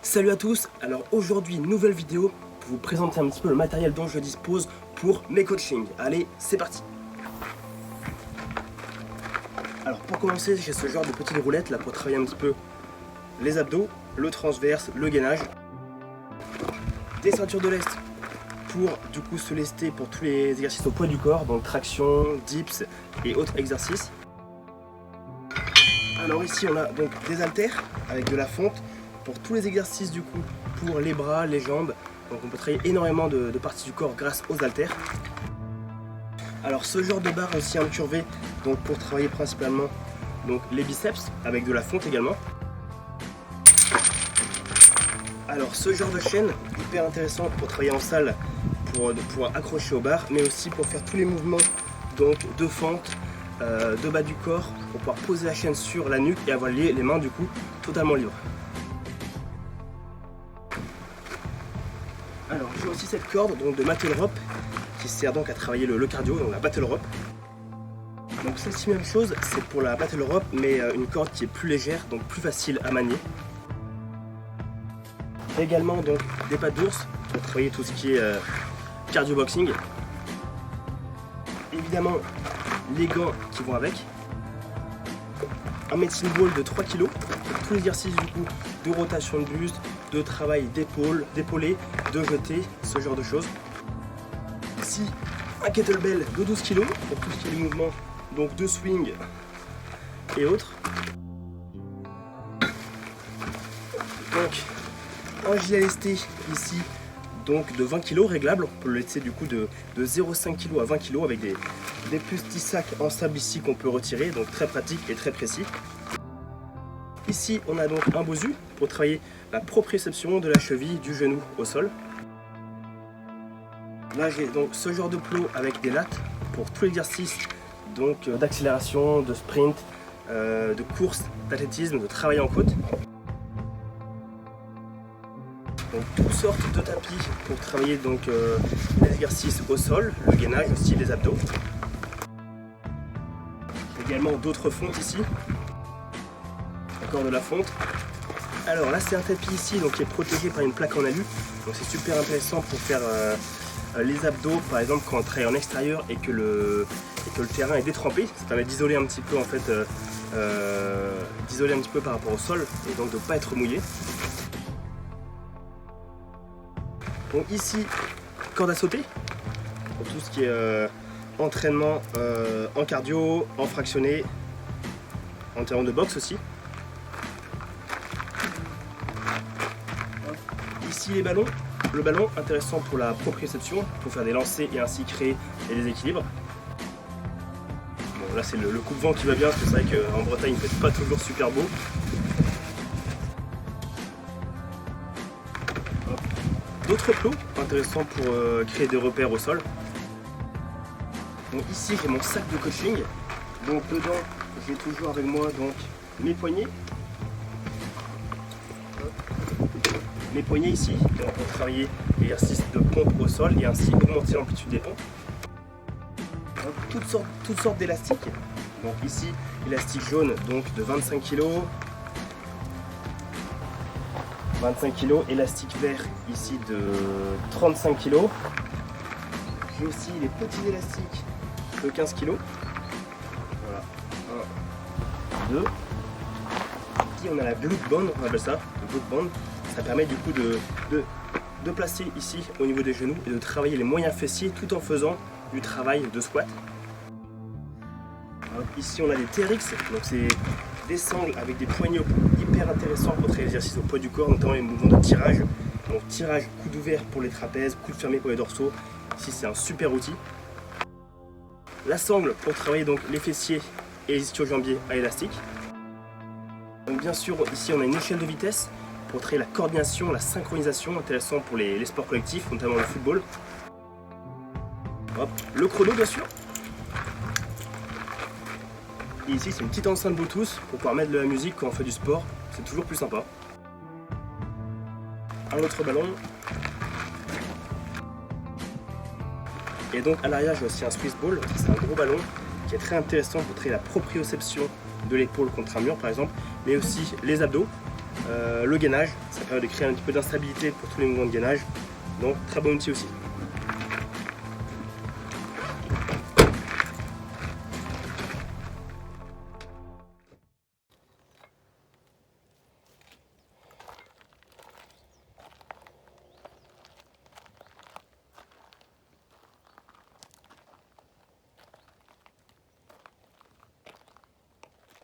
Salut à tous, alors aujourd'hui nouvelle vidéo pour vous présenter un petit peu le matériel dont je dispose pour mes coachings. Allez, c'est parti. Alors pour commencer, j'ai ce genre de petites roulettes là pour travailler un petit peu les abdos, le transverse, le gainage. Des ceintures de lest pour du coup se lester pour tous les exercices au poids du corps, donc traction, dips et autres exercices. Alors ici on a donc des haltères avec de la fonte pour tous les exercices du coup pour les bras, les jambes. Donc on peut travailler énormément de parties du corps grâce aux haltères. Alors ce genre de barre aussi incurvé donc pour travailler principalement donc les biceps avec de la fonte également. Alors ce genre de chaîne hyper intéressant pour travailler en salle pour pouvoir accrocher aux barres, mais aussi pour faire tous les mouvements donc de fente, de bas du corps, pour pouvoir poser la chaîne sur la nuque et avoir les mains du coup totalement libres. Alors j'ai aussi cette corde donc de battle rope qui sert donc à travailler le cardio, donc la battle rope. Donc celle-ci même chose, c'est pour la battle rope mais une corde qui est plus légère, donc plus facile à manier. Également donc des pattes d'ours pour travailler tout ce qui est cardio boxing. Évidemment les gants qui vont avec. Un medicine ball de 3 kg pour tous les exercices du coup de rotation de buste, de travail d'épaule, d'épaulé, de jeté, ce genre de choses. Ici un kettlebell de 12 kg pour tout ce qui est les mouvements donc de swing et autres. Donc un gilet lesté ici donc de 20 kg réglable, on peut le laisser du coup de 0,5 kg à 20 kg avec des petits sacs en sable ici qu'on peut retirer, donc très pratique et très précis. Ici on a donc un bosu pour travailler la proprioception de la cheville, du genou au sol. Là j'ai donc ce genre de plot avec des lattes pour tout l'exercice donc d'accélération, de sprint, de course, d'athlétisme, de travail en côte. Donc toutes sortes de tapis pour travailler donc les exercices au sol, le gainage aussi, les abdos. Également d'autres fontes ici. Encore de la fonte. Alors là c'est un tapis ici donc qui est protégé par une plaque en alu. Donc c'est super intéressant pour faire les abdos par exemple quand on travaille en extérieur et que le terrain est détrempé. Ça permet d'isoler un petit peu en fait, d'isoler un petit peu par rapport au sol et donc de ne pas être mouillé. Donc ici, corde à sauter, pour tout ce qui est entraînement en cardio, en fractionné, en terrain de boxe aussi. Ici les ballons, le ballon intéressant pour la proprioception, pour faire des lancers et ainsi créer des déséquilibres. Bon là c'est le coupe-vent qui va bien, parce que c'est vrai qu'en Bretagne il ne fait pas toujours super beau. D'autres plots intéressants pour créer des repères au sol. Donc ici j'ai mon sac de coaching. Donc dedans j'ai toujours avec moi donc mes poignets. Mes poignets ici donc pour travailler l'exercice de pompe au sol et ainsi augmenter l'amplitude des pompes. Toutes sortes d'élastiques. Donc ici élastique jaune donc de 25 kg. 25 kg, élastique vert ici de 35 kg. J'ai aussi les petits élastiques de 15 kg. Voilà, 1, 2. Ici on a la glute band, on appelle ça, le glute band. Ça permet du coup de placer ici au niveau des genoux et de travailler les moyens fessiers tout en faisant du travail de squat. Alors, ici on a des TRX, donc c'est des sangles avec des poignées hyper intéressants pour travailler l'exercice au poids du corps, notamment les mouvements de tirage. Donc tirage, coude ouvert pour les trapèzes, coude fermé pour les dorsaux. Ici c'est un super outil. La sangle pour travailler donc les fessiers et les ischio-jambiers à élastique. Donc bien sûr ici on a une échelle de vitesse pour travailler la coordination, la synchronisation, intéressant pour les sports collectifs, notamment le football. Hop. Le chrono bien sûr. Et ici c'est une petite enceinte Bluetooth pour pouvoir mettre de la musique quand on fait du sport, c'est toujours plus sympa. Un autre ballon. Et donc à l'arrière j'ai aussi un Swiss Ball, c'est un gros ballon qui est très intéressant pour travailler la proprioception de l'épaule contre un mur par exemple, mais aussi les abdos. le gainage, ça permet de créer un petit peu d'instabilité pour tous les mouvements de gainage. Donc très bon outil aussi.